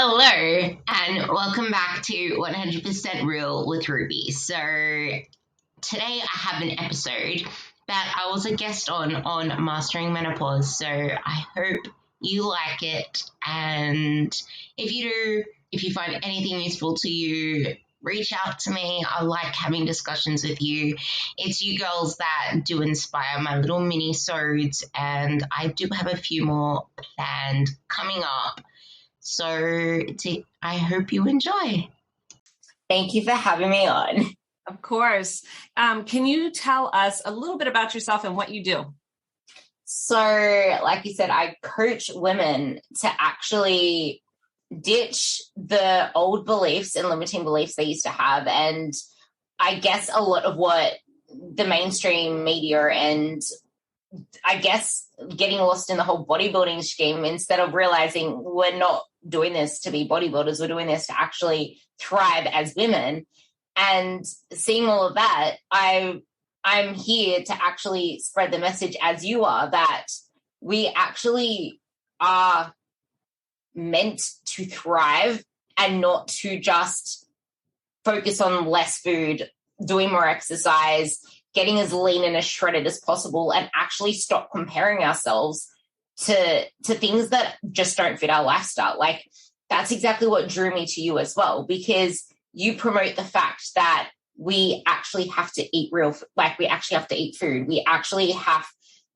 Hello, and welcome back to 100% Real with Ruby. So, today I have an episode that I was a guest on Mastering Menopause. So, I hope you like it. And if you do, if you find anything useful to you, reach out to me. I like having discussions with you. It's you girls that do inspire my little mini-sodes, and I do have a few more planned coming up. So I hope you enjoy. Thank you for having me on. Of course. Can you tell us a little bit about yourself and what you do? So, like you said, I coach women to actually ditch the old beliefs and limiting beliefs they used to have. And I guess a lot of what the mainstream media and I guess getting lost in the whole bodybuilding scheme, instead of realizing we're not doing this to be bodybuilders, we're doing this to actually thrive as women. And seeing all of that, I'm here to actually spread the message as you are, that we actually are meant to thrive and not to just focus on less food, doing more exercise, getting as lean and as shredded as possible, and actually stop comparing ourselves to things that just don't fit our lifestyle. Like, that's exactly what drew me to you as well, because you promote the fact that we actually have to eat we actually have to eat food. We actually have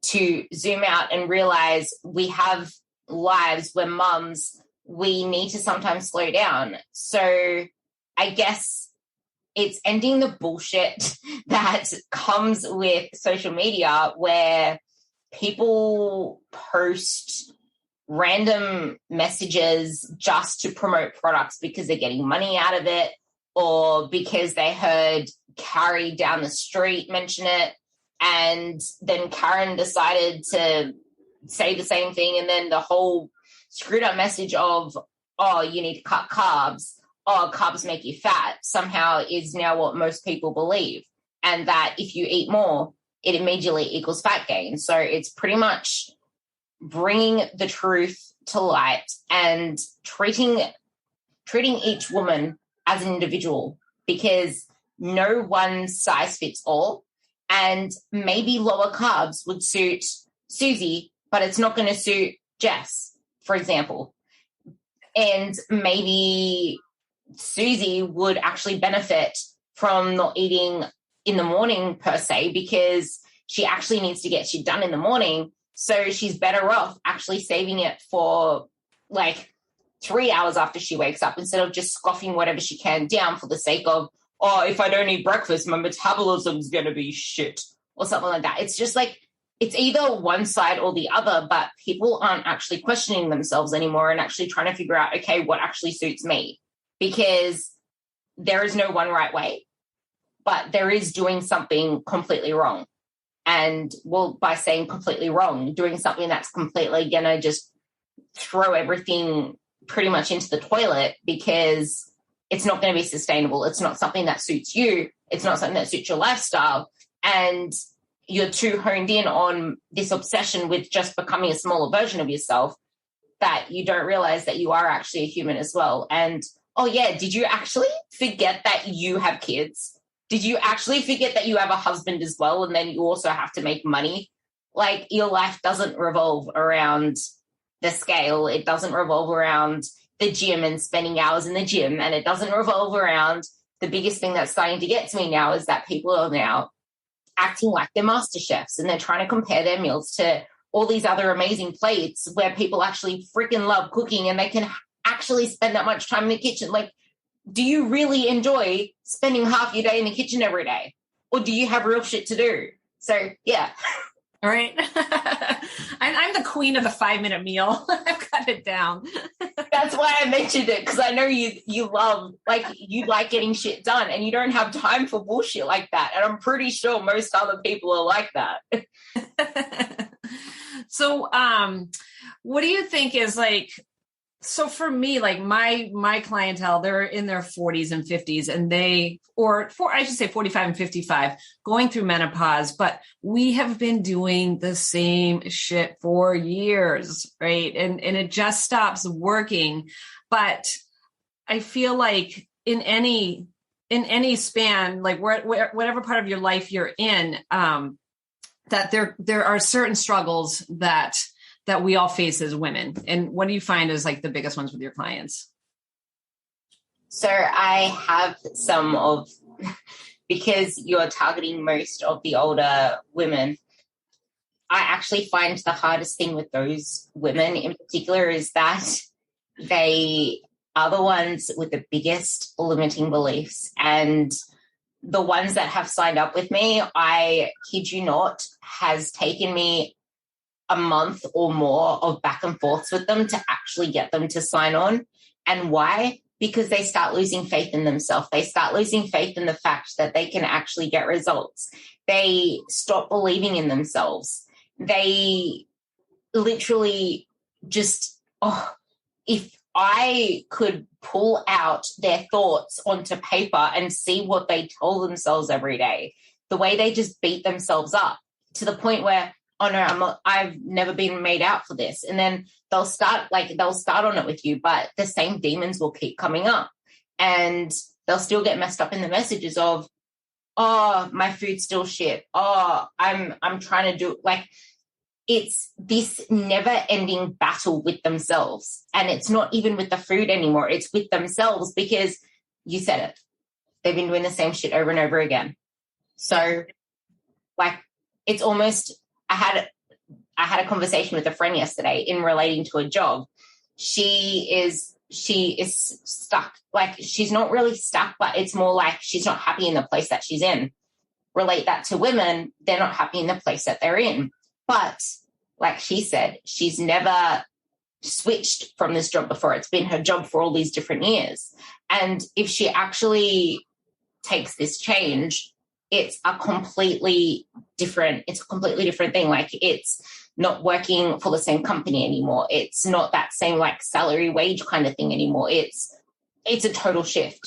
to zoom out and realize we have lives, we're mums, we need to sometimes slow down. So I guess it's ending the bullshit that comes with social media, where people post random messages just to promote products because they're getting money out of it, or because they heard Carrie down the street mention it, and then Karen decided to say the same thing, and then the whole screwed up message of, oh, you need to cut carbs, oh, carbs make you fat, somehow is now what most people believe. And that if you eat more, it immediately equals fat gain. So it's pretty much bringing the truth to light and treating each woman as an individual, because no one size fits all. And maybe lower carbs would suit Susie, but it's not going to suit Jess, for example. And maybe Susie would actually benefit from not eating in the morning per se, because she actually needs to get shit done in the morning. So she's better off actually saving it for like 3 hours after she wakes up, instead of just scoffing whatever she can down for the sake of, oh, if I don't eat breakfast, my metabolism is going to be shit or something like that. It's just like, it's either one side or the other, but people aren't actually questioning themselves anymore and actually trying to figure out, okay, what actually suits me? Because there is no one right way, but there is doing something completely wrong. And, well, by saying completely wrong, doing something that's completely going to just throw everything pretty much into the toilet, because it's not going to be sustainable. It's not something that suits you. It's not something that suits your lifestyle. And you're too honed in on this obsession with just becoming a smaller version of yourself that you don't realize that you are actually a human as well. And, oh yeah, did you actually forget that you have kids? Did you actually forget that you have a husband as well, and then you also have to make money? Like, your life doesn't revolve around the scale. It doesn't revolve around the gym and spending hours in the gym. And it doesn't revolve around, the biggest thing that's starting to get to me now is that people are now acting like they're master chefs, and they're trying to compare their meals to all these other amazing plates where people actually freaking love cooking and they can actually spend that much time in the kitchen. Like, do you really enjoy spending half your day in the kitchen every day? Or do you have real shit to do? So, yeah. All right. I'm the queen of the 5-minute meal. I've got it down. That's why I mentioned it, because I know you love, like, you like getting shit done, and you don't have time for bullshit like that. And I'm pretty sure most other people are like that. So what do you think is, like, So for me, like my clientele, they're in their 40s and 50s, and I should say 45 and 55, going through menopause, but we have been doing the same shit for years, right? And it just stops working. But I feel like in any span, like whatever part of your life you're in, that there are certain struggles that we all face as women. And what do you find is like the biggest ones with your clients? So I have some of, because you're targeting most of the older women, I actually find the hardest thing with those women in particular is that they are the ones with the biggest limiting beliefs. And the ones that have signed up with me, I kid you not, has taken me a month or more of back and forths with them to actually get them to sign on. And why? Because they start losing faith in themselves. They start losing faith in the fact that they can actually get results. They stop believing in themselves. They literally just, if I could pull out their thoughts onto paper and see what they tell themselves every day, the way they just beat themselves up to the point where, oh no, I've never been made out for this. And then they'll start on it with you, but the same demons will keep coming up and they'll still get messed up in the messages of, oh, my food's still shit. Oh, I'm trying to do, like, it's this never ending battle with themselves. And it's not even with the food anymore. It's with themselves, because you said it. They've been doing the same shit over and over again. So like, it's almost, I had a conversation with a friend yesterday in relating to a job. She is stuck. Like, she's not really stuck, but it's more like she's not happy in the place that she's in. Relate that to women, they're not happy in the place that they're in. But like she said, she's never switched from this job before. It's been her job for all these different years. And if she actually takes this change, it's a completely different thing. Like, it's not working for the same company anymore. It's not that same like salary wage kind of thing anymore. It's a total shift.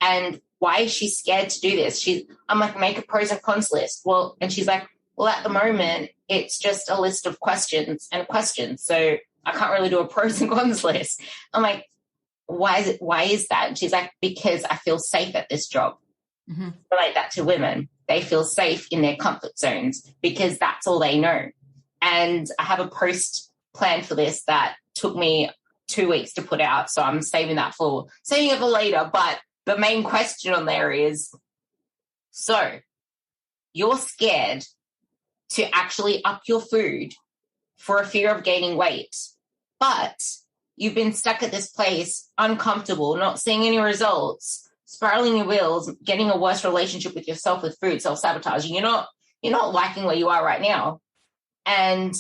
And why is she scared to do this? I'm like, make a pros and cons list. Well, and she's like, well, at the moment, it's just a list of questions and questions. So I can't really do a pros and cons list. I'm like, why is that? And she's like, because I feel safe at this job. Mm-hmm. Relate that to women. They feel safe in their comfort zones because that's all they know. And I have a post planned for this that took me 2 weeks to put out. So I'm saving it for later. But the main question on there is, so you're scared to actually up your food for a fear of gaining weight, but you've been stuck at this place, uncomfortable, not seeing any results, spiraling your wheels, getting a worse relationship with yourself, with food, self-sabotaging. You're not liking where you are right now. And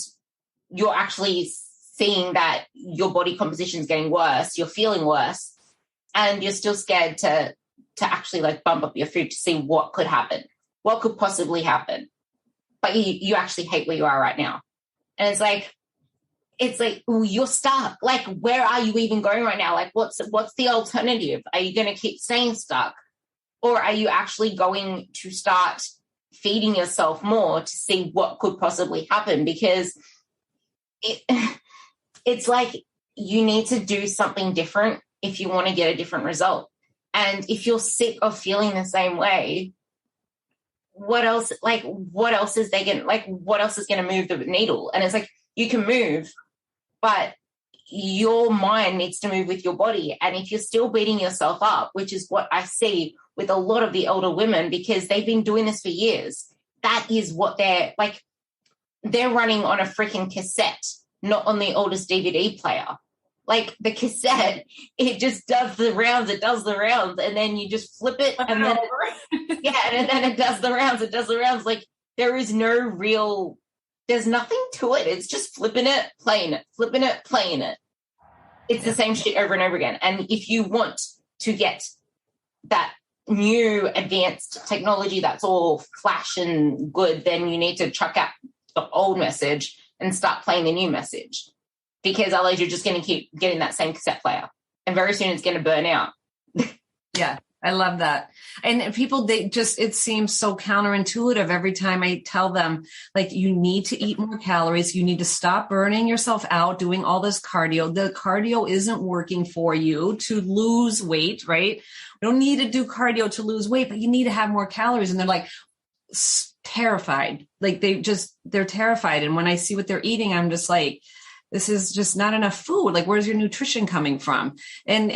you're actually seeing that your body composition is getting worse, you're feeling worse, and you're still scared to actually like bump up your food to see what could happen, what could possibly happen. But you actually hate where you are right now. And it's like, ooh, you're stuck. Like, where are you even going right now? Like, what's the alternative? Are you going to keep staying stuck? Or are you actually going to start feeding yourself more to see what could possibly happen? Because it's like, you need to do something different if you want to get a different result. And if you're sick of feeling the same way, what else is going to move the needle? And it's like, you can move, but your mind needs to move with your body. And if you're still beating yourself up, which is what I see with a lot of the older women, because they've been doing this for years, that is what they're running on a freaking cassette, not on the oldest DVD player. Like, the cassette, it just does the rounds, and then you just flip it, and then and then it does the rounds, Like, there's nothing to it. It's just flipping it, playing it. It's the same shit over and over again. And if you want to get that new advanced technology that's all flash and good, then you need to chuck out the old message and start playing the new message. because otherwise you're just going to keep getting that same cassette player. And very soon it's going to burn out. Yeah, I love that. And people, it seems so counterintuitive every time I tell them, like, you need to eat more calories. You need to stop burning yourself out doing all this cardio. The cardio isn't working for you to lose weight, right? We don't need to do cardio to lose weight, but you need to have more calories. And they're like terrified. Like they're terrified. And when I see what they're eating, I'm just like, this is just not enough food. Like, where's your nutrition coming from? And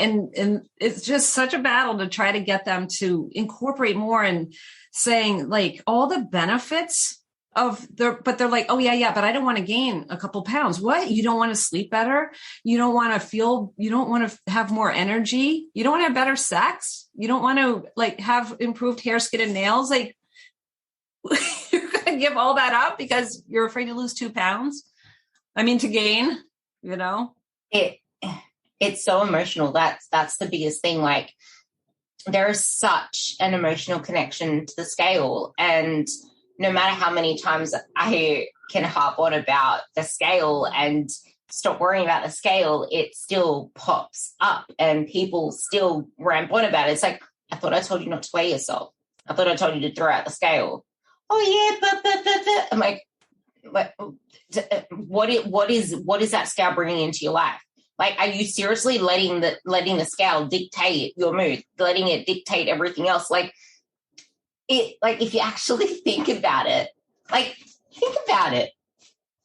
it's just such a battle to try to get them to incorporate more and saying like all the benefits but they're like, oh yeah, but I don't want to gain a couple pounds. What? You don't want to sleep better? You don't want to have more energy? You don't want to have better sex? You don't want to like have improved hair, skin, and nails? Like, you're going to give all that up because you're afraid to lose 2 pounds? I mean, to gain, it's so emotional. That's the biggest thing. Like, there is such an emotional connection to the scale. And no matter how many times I can harp on about the scale and stop worrying about the scale, it still pops up and people still ramp on about it. It's like, I thought I told you not to weigh yourself. I thought I told you to throw out the scale. Oh yeah, but. I'm like, what is that scale bringing into your life? Like, are you seriously letting the scale dictate your mood, letting it dictate everything else? Like, if you actually think about it,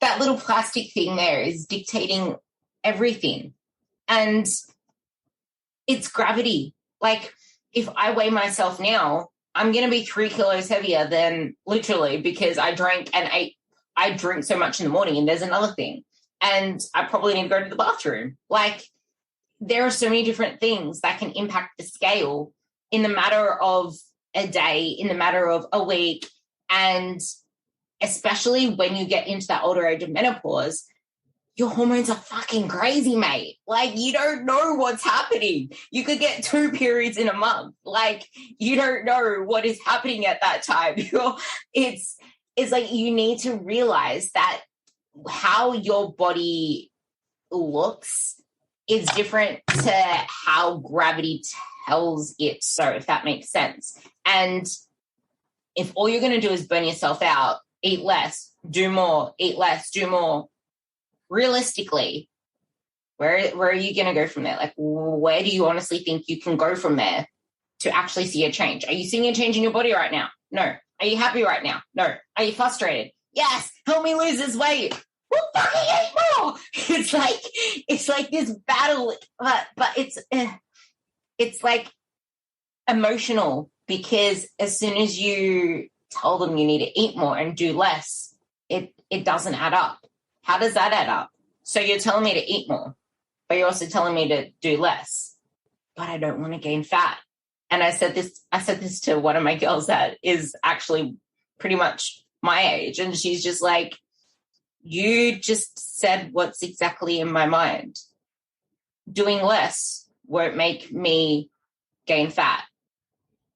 that little plastic thing there is dictating everything. And it's gravity. Like, if I weigh myself now, I'm going to be 3 kilos heavier than literally because I drank and ate. I drink so much in the morning, and there's another thing. And I probably need to go to the bathroom. Like, there are so many different things that can impact the scale in the matter of a day, in the matter of a week. And especially when you get into that older age of menopause, your hormones are fucking crazy, mate. Like, you don't know what's happening. You could get 2 periods in a month. Like, you don't know what is happening at that time. It's like, you need to realize that how your body looks is different to how gravity tells it so, if that makes sense. And if all you're going to do is burn yourself out, eat less, do more, eat less, do more, realistically, where are you going to go from there? Like, where do you honestly think you can go from there to actually see a change? Are you seeing a change in your body right now? No. Are you happy right now? No. Are you frustrated? Yes. Help me lose this weight. We'll fucking eat more. It's like this battle, but it's like emotional, because as soon as you tell them you need to eat more and do less, it doesn't add up. How does that add up? So you're telling me to eat more, but you're also telling me to do less, but I don't want to gain fat. And I said this to one of my girls that is actually pretty much my age. And she's just like, you just said what's exactly in my mind. Doing less won't make me gain fat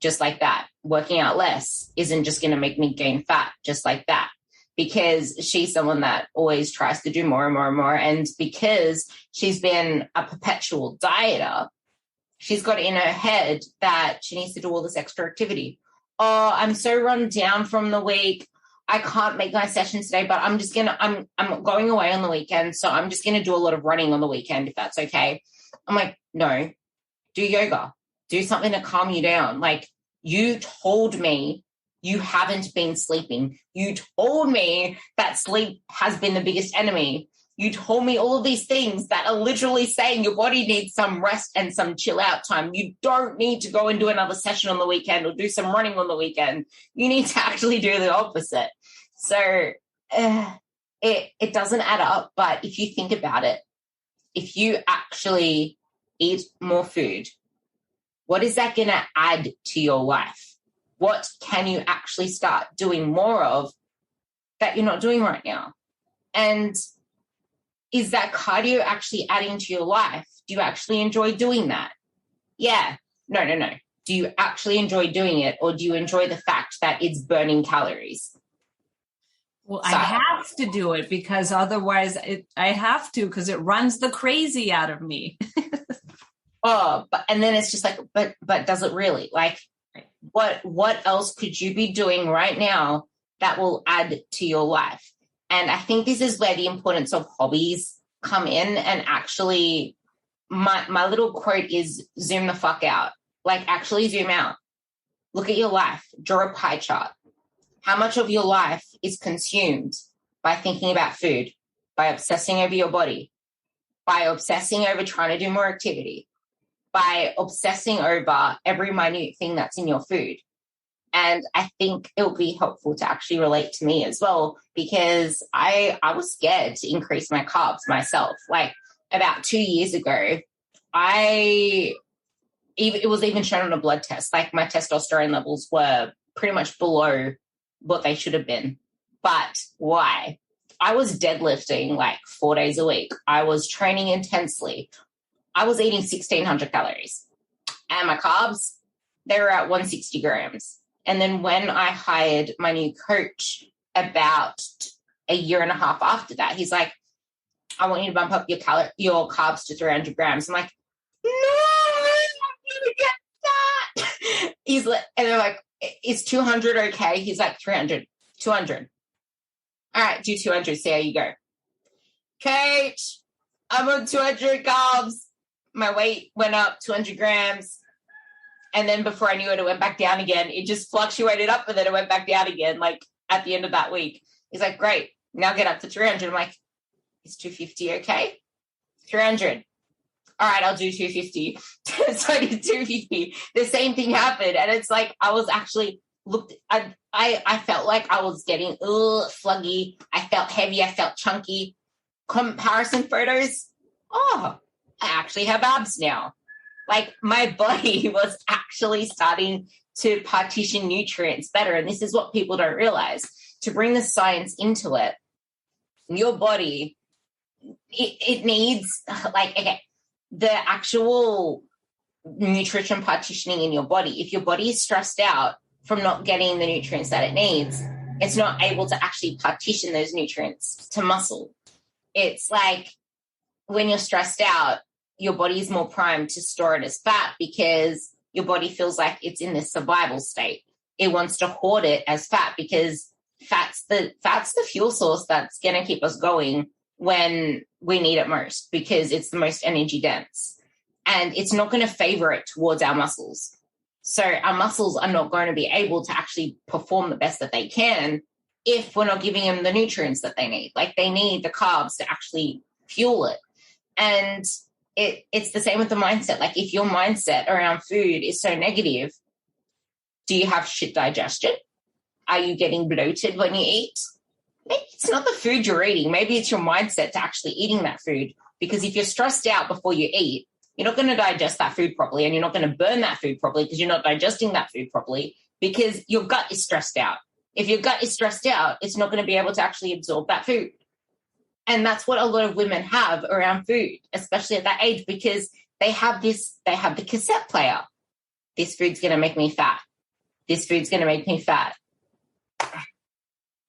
just like that. Working out less isn't just going to make me gain fat just like that. Because she's someone that always tries to do more and more and more. And because she's been a perpetual dieter, she's got in her head that she needs to do all this extra activity. Oh, I'm so run down from the week. I can't make my session today, but I'm going away on the weekend. So I'm just going to do a lot of running on the weekend, if that's okay. I'm like, no, do yoga, do something to calm you down. Like, you told me you haven't been sleeping. You told me that sleep has been the biggest enemy. You told me all of these things that are literally saying your body needs some rest and some chill out time. You don't need to go and do another session on the weekend or do some running on the weekend. You need to actually do the opposite. So it doesn't add up. But if you think about it, if you actually eat more food, what is that going to add to your life? What can you actually start doing more of that you're not doing right now? And is that cardio actually adding to your life? Do you actually enjoy doing that? Yeah. No. Do you actually enjoy doing it, or do you enjoy the fact that it's burning calories? Well, So, I have to do it because otherwise I have to, because it runs the crazy out of me. and then it's just like, but does it really? Like, what else could you be doing right now that will add to your life? And I think this is where the importance of hobbies come in. And actually, my little quote is zoom the fuck out. Like, actually zoom out. Look at your life. Draw a pie chart. How much of your life is consumed by thinking about food, by obsessing over your body, by obsessing over trying to do more activity, by obsessing over every minute thing that's in your food? And I think it will be helpful to actually relate to me as well, because I was scared to increase my carbs myself. Like, about 2 years ago, it was even shown on a blood test. Like, my testosterone levels were pretty much below what they should have been. But why? I was deadlifting like 4 days a week. I was training intensely. I was eating 1,600 calories. And my carbs, they were at 160 grams. And then when I hired my new coach about a year and a half after that, he's like, I want you to bump up your carbs to 300 grams. I'm like, no, I'm going to get that. He's like, and they're like, is 200 okay? He's like, 300, 200. All right, do 200, see how you go. Coach, I'm on 200 carbs. My weight went up 200 grams. And then before I knew it, it went back down again. It just fluctuated up, and then it went back down again, like at the end of that week. He's like, great, now get up to 300. I'm like, is 250 okay? 300. All right, I'll do 250. So I did 250. The same thing happened. And it's like, I was actually I felt like I was getting fluggy. I felt heavy. I felt chunky. Comparison photos. Oh, I actually have abs now. Like, my body was actually starting to partition nutrients better. And this is what people don't realize. To bring the science into it, your body, it needs, like, okay, the actual nutrition partitioning in your body. If your body is stressed out from not getting the nutrients that it needs, it's not able to actually partition those nutrients to muscle. It's like when you're stressed out, your body is more primed to store it as fat because your body feels like it's in this survival state. It wants to hoard it as fat because fat's the fuel source that's going to keep us going when we need it most, because it's the most energy dense, and it's not going to favor it towards our muscles. So our muscles are not going to be able to actually perform the best that they can if we're not giving them the nutrients that they need. Like, they need the carbs to actually fuel it. And it's the same with the mindset. Like, if your mindset around food is so negative, do you have shit digestion? Are you getting bloated when you eat? Maybe it's not the food you're eating. Maybe it's your mindset to actually eating that food. Because if you're stressed out before you eat, you're not going to digest that food properly, and you're not going to burn that food properly because you're not digesting that food properly because your gut is stressed out. If your gut is stressed out, it's not going to be able to actually absorb that food. And that's what a lot of women have around food, especially at that age, because they have the cassette player. This food's going to make me fat. This food's going to make me fat.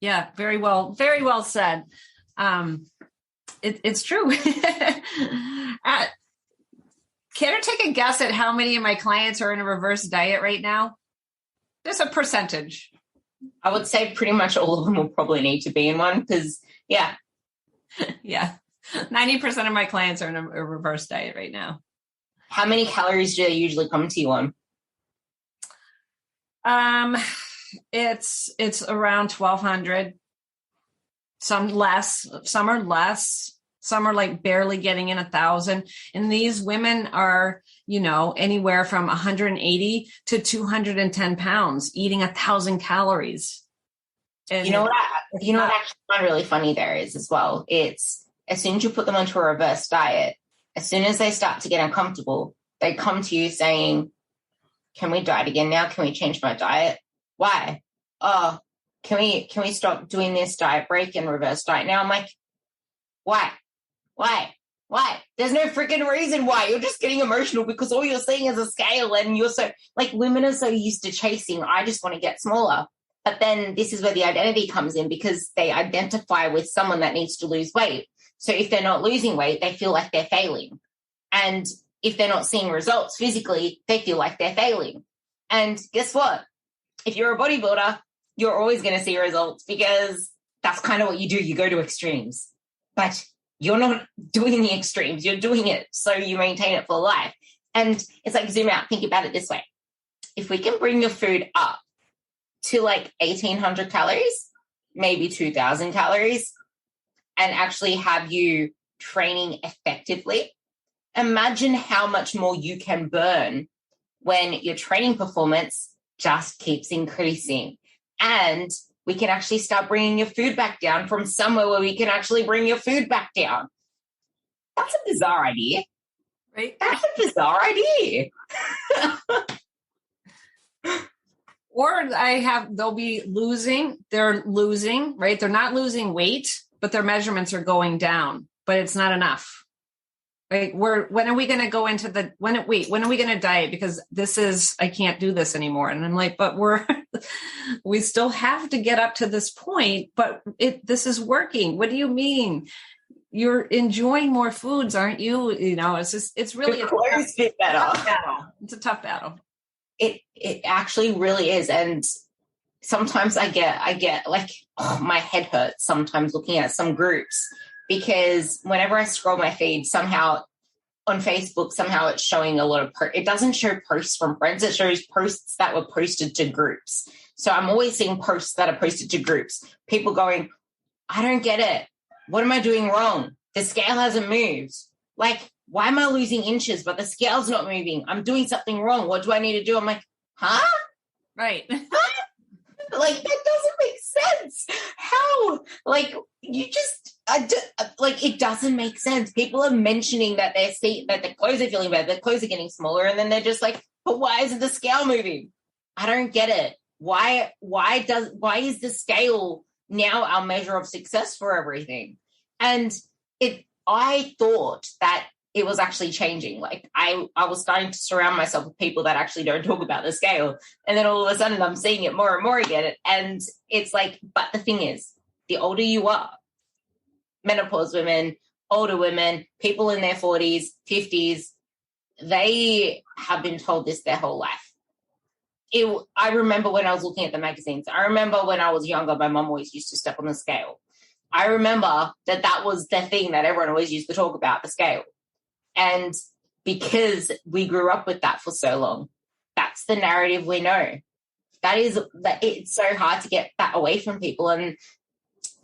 Yeah, very well said. It's true. Can I take a guess at how many of my clients are in a reverse diet right now? Just a percentage. I would say pretty much all of them will probably need to be in one because, yeah. Yeah. 90% of my clients are in a reverse diet right now. How many calories do they usually come to you on? It's around 1,200. Some less, some are less. Some are like barely getting in 1,000. And these women are, anywhere from 180 to 210 pounds, eating 1,000 calories. And what actually find really funny there is as well. It's as soon as you put them onto a reverse diet, as soon as they start to get uncomfortable, they come to you saying, can we diet again now? Can we change my diet? Why? Oh, can we stop doing this diet break and reverse diet now? I'm like, why? There's no freaking reason why. You're just getting emotional because all you're seeing is a scale, and you're so, like, women are so used to chasing, I just want to get smaller. But then this is where the identity comes in, because they identify with someone that needs to lose weight. So if they're not losing weight, they feel like they're failing. And if they're not seeing results physically, they feel like they're failing. And guess what? If you're a bodybuilder, you're always going to see results, because that's kind of what you do. You go to extremes, but you're not doing the extremes. You're doing it so you maintain it for life. And it's like, zoom out, think about it this way. If we can bring your food up to like 1,800 calories, maybe 2,000 calories, and actually have you training effectively, imagine how much more you can burn when your training performance just keeps increasing. And we can actually start bringing your food back down from somewhere where we can actually bring your food back down. That's a bizarre idea. Right? That's a bizarre idea. Or they'll be losing, right? They're not losing weight, but their measurements are going down, but it's not enough. Right? When are we going to go into when are we going to diet? Because I can't do this anymore. And I'm like, but we still have to get up to this point, but this is working. What do you mean? You're enjoying more foods, aren't you? You know, it's really a tough battle. It's a tough battle. It actually really is. And sometimes I get like, my head hurts sometimes looking at some groups, because whenever I scroll my feed, somehow on Facebook, somehow it's showing a lot of, it doesn't show posts from friends. It shows posts that were posted to groups. So I'm always seeing posts that are posted to groups. People going, I don't get it. What am I doing wrong? The scale hasn't moved. Like, why am I losing inches, but the scale's not moving? I'm doing something wrong. What do I need to do? I'm like, huh? Right. Huh? Like, that doesn't make sense. How? Like, it doesn't make sense. People are mentioning that that their clothes are feeling better, their clothes are getting smaller, and then they're just like, but why isn't the scale moving? I don't get it. Why is the scale now our measure of success for everything? And I thought that it was actually changing. Like I was starting to surround myself with people that actually don't talk about the scale. And then all of a sudden I'm seeing it more and more again. And it's like, but the thing is, the older you are, menopause women, older women, people in their 40s, 50s, they have been told this their whole life. I remember when I was looking at the magazines, I remember when I was younger, my mom always used to step on the scale. I remember that was the thing that everyone always used to talk about, the scale. And because we grew up with that for so long, that's the narrative we know. That it's so hard to get that away from people. And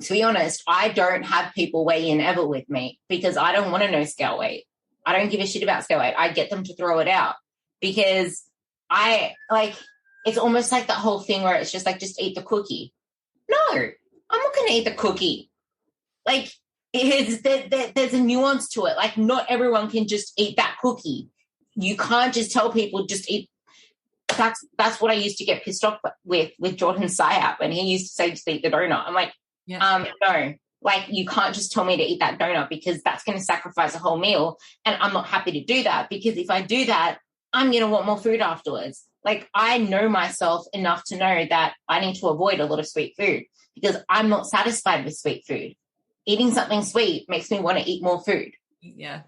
to be honest, I don't have people weigh in ever with me, because I don't want to know scale weight. I don't give a shit about scale weight. I get them to throw it out, because it's almost like that whole thing where it's just like, just eat the cookie. No, I'm not going to eat the cookie. Like, there's a nuance to it. Like, not everyone can just eat that cookie. You can't just tell people just eat. That's what I used to get pissed off with Jordan Sayat, when he used to say just eat the donut. I'm like, no, like, you can't just tell me to eat that donut, because that's going to sacrifice a whole meal. And I'm not happy to do that, because if I do that, I'm going to want more food afterwards. Like, I know myself enough to know that I need to avoid a lot of sweet food, because I'm not satisfied with sweet food. Eating something sweet makes me want to eat more food. Yeah.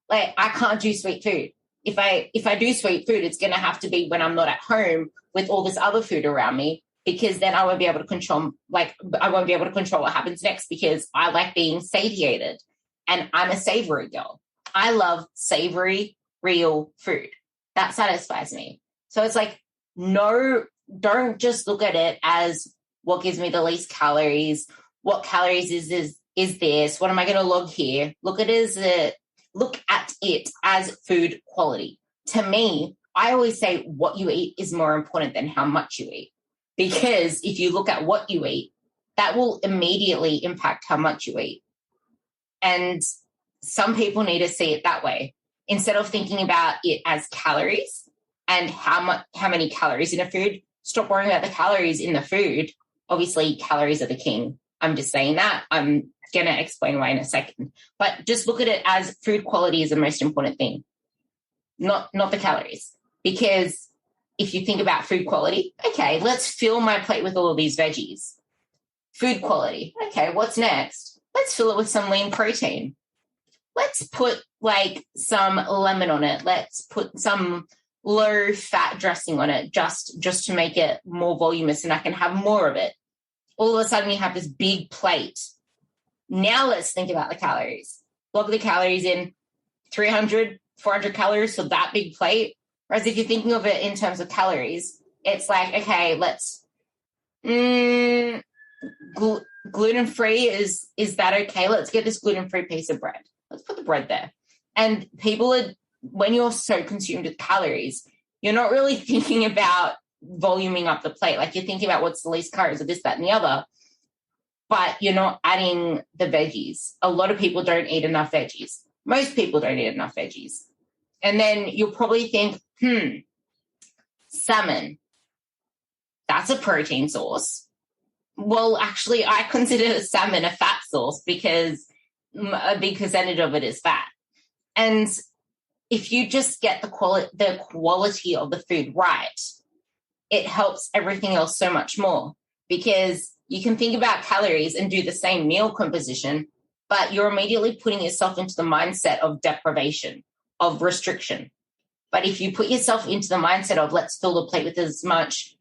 Like, I can't do sweet food. If I do sweet food, it's going to have to be when I'm not at home with all this other food around me, because then I won't be able to control what happens next, because I like being satiated, and I'm a savory girl. I love savory, real food. That satisfies me. So it's like, no, don't just look at it as what gives me the least calories. What calories is this? What am I going to log here? Look at it as food quality. To me, I always say what you eat is more important than how much you eat, because if you look at what you eat, that will immediately impact how much you eat. And some people need to see it that way, instead of thinking about it as calories and how many calories in a food. Stop worrying about the calories in the food. Obviously, calories are the king. I'm just saying that. I'm going to explain why in a second. But just look at it as food quality is the most important thing, not the calories. Because if you think about food quality, okay, let's fill my plate with all of these veggies. Food quality. Okay, what's next? Let's fill it with some lean protein. Let's put like some lemon on it. Let's put some low fat dressing on it just to make it more voluminous and I can have more of it. All of a sudden you have this big plate. Now let's think about the calories. Log the calories in 300, 400 calories for that big plate. Whereas if you're thinking of it in terms of calories, it's like, okay, let's gluten-free, is that okay? Let's get this gluten-free piece of bread. Let's put the bread there. And people are, when you're so consumed with calories, you're not really thinking about voluming up the plate. Like you're thinking about what's the least calories of this, that, and the other, but you're not adding the veggies. A lot of people don't eat enough veggies. Most people don't eat enough veggies. And then you'll probably think, salmon, that's a protein source. Well, actually, I consider salmon a fat source because a big percentage of it is fat. And if you just get the quality of the food right, it helps everything else so much more, because you can think about calories and do the same meal composition, but you're immediately putting yourself into the mindset of deprivation, of restriction. But if you put yourself into the mindset of let's fill the plate with as much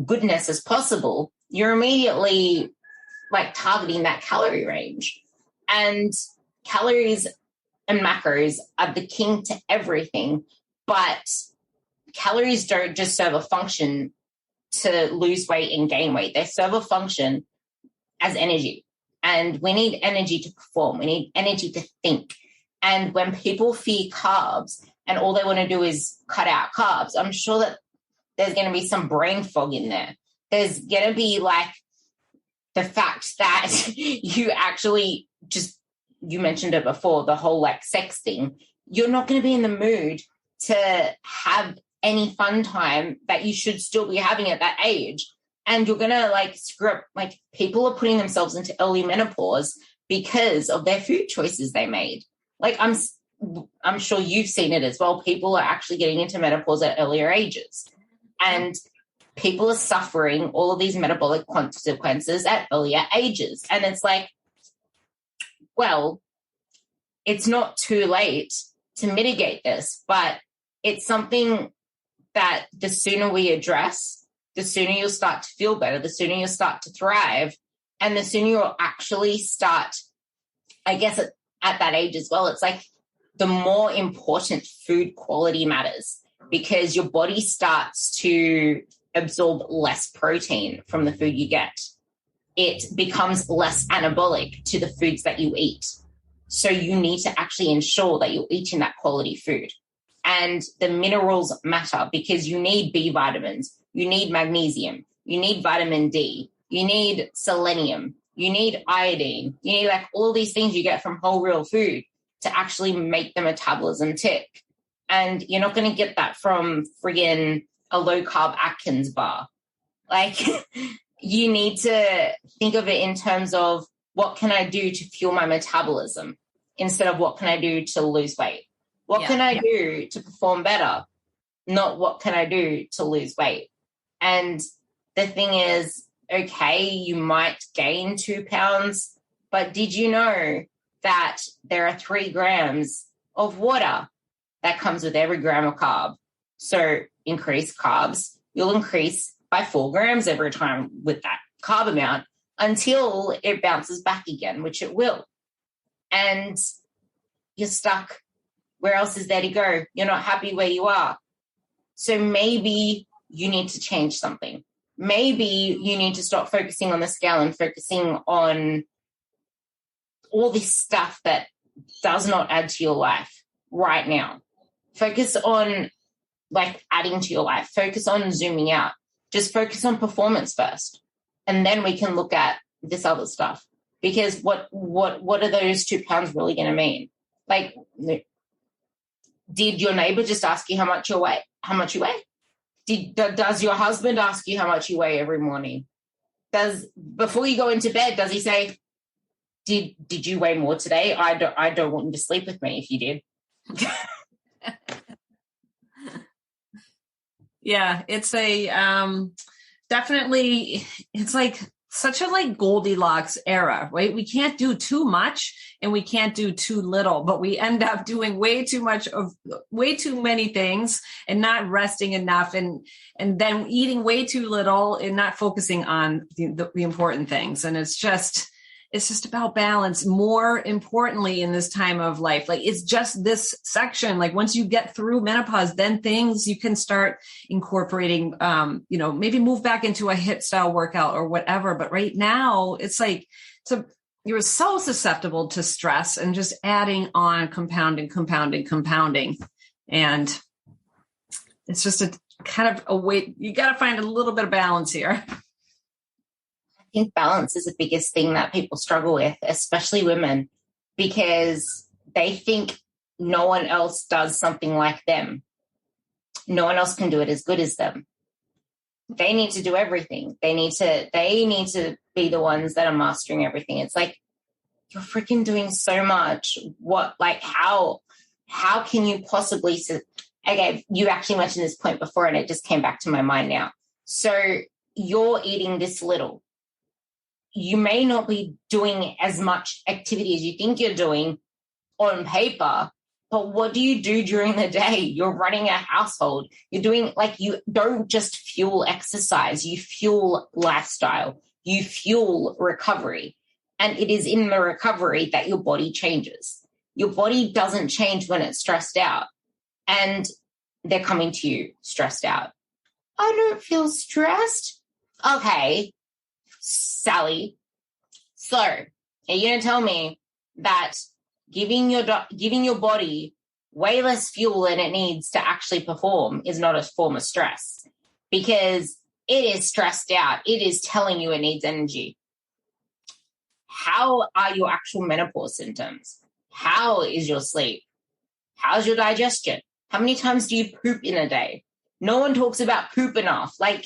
goodness as possible, you're immediately like targeting that calorie range. And calories and macros are the king to everything, but calories don't just serve a function to lose weight and gain weight. They serve a function as energy. And we need energy to perform. We need energy to think. And when people fear carbs and all they want to do is cut out carbs, I'm sure that there's going to be some brain fog in there. There's going to be like the fact that you actually just, you mentioned it before, the whole like sex thing. You're not going to be in the mood to have any fun time that you should still be having at that age. And you're going to like screw up, like people are putting themselves into early menopause because of their food choices they made. Like I'm sure you've seen it as well. People are actually getting into menopause at earlier ages. And people are suffering all of these metabolic consequences at earlier ages. And it's like, well, it's not too late to mitigate this, but it's something that the sooner we address, the sooner you'll start to feel better, the sooner you'll start to thrive, and the sooner you'll actually start, I guess at that age as well, it's like the more important food quality matters, because your body starts to absorb less protein from the food you get. It becomes less anabolic to the foods that you eat. So you need to actually ensure that you're eating that quality food. And the minerals matter because you need B vitamins, you need magnesium, you need vitamin D, you need selenium, you need iodine, you need like all these things you get from whole real food to actually make the metabolism tick. And you're not going to get that from friggin' a low carb Atkins bar. Like you need to think of it in terms of what can I do to fuel my metabolism instead of what can I do to lose weight? What can I do to perform better? Not what can I do to lose weight? And the thing is, okay, you might gain 2 pounds, but did you know that there are 3 grams of water that comes with every gram of carb? So increase carbs, you'll increase by 4 grams every time with that carb amount until it bounces back again, which it will. And you're stuck. Where else is there to go? You're not happy where you are. So maybe you need to change something. Maybe you need to stop focusing on the scale and focusing on all this stuff that does not add to your life right now. Focus on like adding to your life. Focus on zooming out. Just focus on performance first. And then we can look at this other stuff. Because what are those 2 pounds really going to mean? Like, did your neighbor just ask you how much you weigh? Does your husband ask you how much you weigh every morning? Before you go into bed, does he say, did you weigh more today? I don't want you to sleep with me if you did. Yeah, it's definitely, it's like such a like Goldilocks era, right? We can't do too much and we can't do too little, but we end up doing way too much of way too many things and not resting enough, and then eating way too little and not focusing on the important things. And it's just about balance. More importantly, in this time of life, like it's just this section. Like once you get through menopause, then things you can start incorporating, maybe move back into a HIIT style workout or whatever. But right now it's like, you're so susceptible to stress and just adding on compounding. And it's just a kind of a way, you got to find a little bit of balance here. I think balance is the biggest thing that people struggle with, especially women, because they think no one else does something like them. No one else can do it as good as them. They need to do everything. They need to be the ones that are mastering everything. It's like, you're freaking doing so much. How can you possibly, okay, you actually mentioned this point before and it just came back to my mind now. So you're eating this little. You may not be doing as much activity as you think you're doing on paper, but what do you do during the day? You're running a household. You're doing, you don't just fuel exercise, you fuel lifestyle, you fuel recovery. And it is in the recovery that your body changes. Your body doesn't change when it's stressed out. And they're coming to you stressed out. I don't feel stressed. Okay, Sally. So, are you going to tell me that giving your body way less fuel than it needs to actually perform is not a form of stress? Because it is stressed out. It is telling you it needs energy. How are your actual menopause symptoms? How is your sleep? How's your digestion? How many times do you poop in a day? No one talks about poop enough. I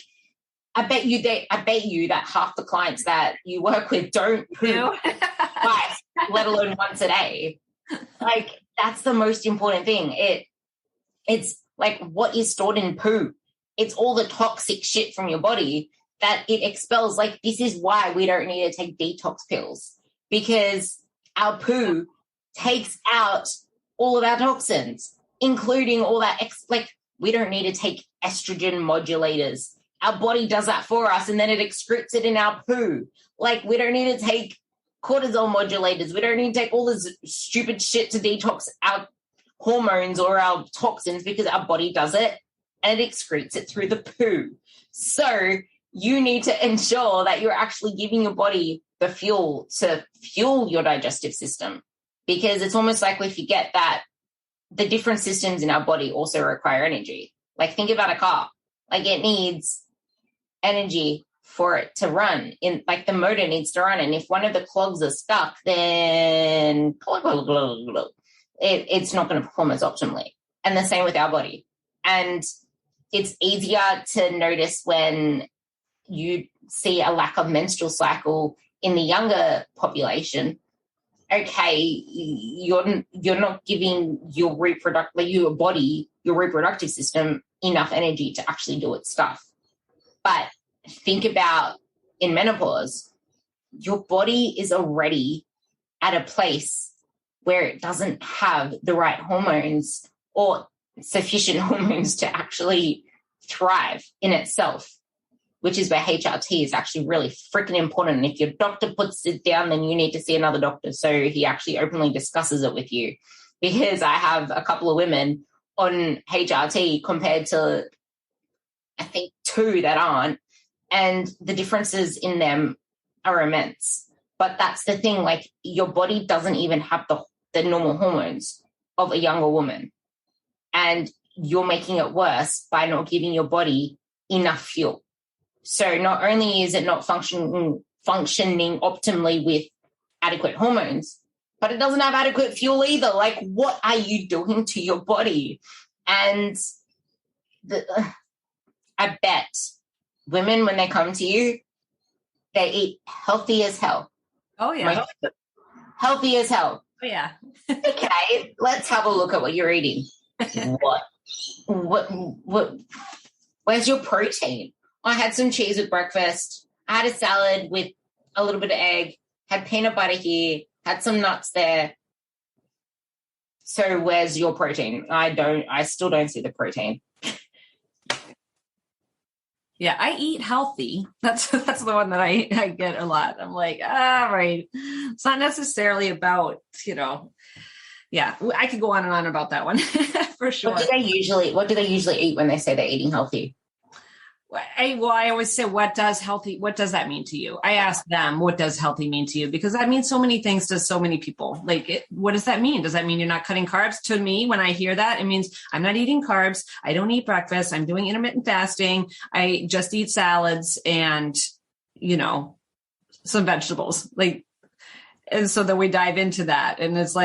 bet you that half the clients that you work with don't poop twice, let alone once a day. That's the most important thing. It's like what is stored in poo. It's all the toxic shit from your body that it expels. This is why we don't need to take detox pills, because our poo takes out all of our toxins, including all that. We don't need to take estrogen modulators. Our body does that for us, and then it excretes it in our poo. We don't need to take cortisol modulators. We don't need to take all this stupid shit to detox our hormones or our toxins, because our body does it and it excretes it through the poo. So you need to ensure that you're actually giving your body the fuel to fuel your digestive system, because it's almost like we forget that the different systems in our body also require energy. Think about a car. It needs energy for it to run. The motor needs to run. And if one of the clogs are stuck, then it's not going to perform as optimally. And the same with our body. And it's easier to notice when you see a lack of menstrual cycle in the younger population. Okay, you're not giving your reproductive system enough energy to actually do its stuff. But think about in menopause, your body is already at a place where it doesn't have the right hormones or sufficient hormones to actually thrive in itself, which is where HRT is actually really freaking important. And if your doctor puts it down, then you need to see another doctor so he actually openly discusses it with you. Because I have a couple of women on HRT compared to, I think, 2 that aren't, and the differences in them are immense. But that's the thing, your body doesn't even have the normal hormones of a younger woman, and you're making it worse by not giving your body enough fuel. So not only is it not functioning optimally with adequate hormones, but it doesn't have adequate fuel either. What are you doing to your body? And I bet women, when they come to you, they eat healthy as hell. Oh, yeah. Healthy as hell. Oh, yeah. Okay, let's have a look at what you're eating. What Where's your protein? I had some cheese with breakfast. I had a salad with a little bit of egg, had peanut butter here, had some nuts there. So where's your protein? I still don't see the protein. Yeah, I eat healthy. That's the one that I get a lot. I'm like, right. It's not necessarily about, yeah, I could go on and on about that one for sure. What do they usually eat when they say they're eating healthy? I always say, what does that mean to you? I ask them, what does healthy mean to you? Because that means so many things to so many people. What does that mean? Does that mean you're not cutting carbs? To me, when I hear that, it means I'm not eating carbs. I don't eat breakfast. I'm doing intermittent fasting. I just eat salads and, some vegetables. And so then we dive into that. And it's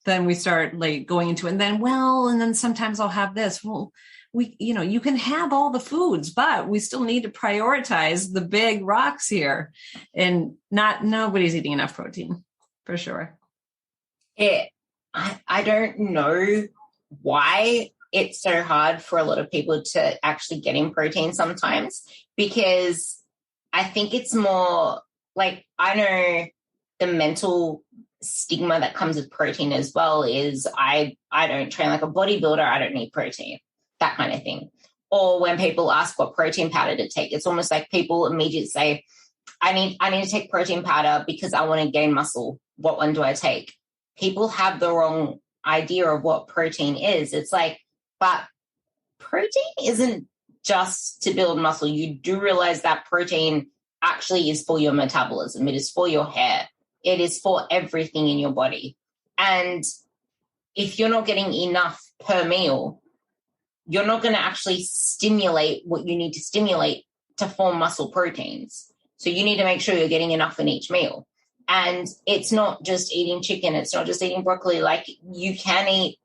then we start going into it. And then sometimes I'll have this. Well, you can have all the foods, but we still need to prioritize the big rocks here, and nobody's eating enough protein for sure. I don't know why it's so hard for a lot of people to actually get in protein sometimes, because I think it's more I know the mental stigma that comes with protein as well is I don't train like a bodybuilder. I don't need protein. That kind of thing. Or when people ask what protein powder to take, it's almost like people immediately say, I need to take protein powder because I want to gain muscle. What one do I take? People have the wrong idea of what protein is. It's but protein isn't just to build muscle. You do realize that protein actually is for your metabolism. It is for your hair. It is for everything in your body. And if you're not getting enough per meal, you're not going to actually stimulate what you need to stimulate to form muscle proteins. So you need to make sure you're getting enough in each meal. And it's not just eating chicken. It's not just eating broccoli. You can eat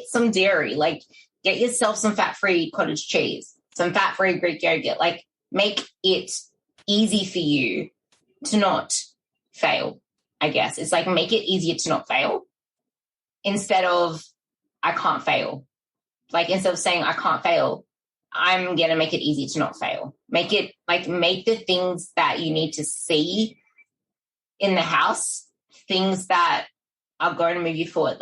some dairy. Get yourself some fat-free cottage cheese, some fat-free Greek yogurt. Make it easy for you to not fail, I guess. It's make it easier to not fail instead of I can't fail. Instead of saying I can't fail, I'm going to make it easy to not fail. Make it make the things that you need to see in the house, things that are going to move you forward.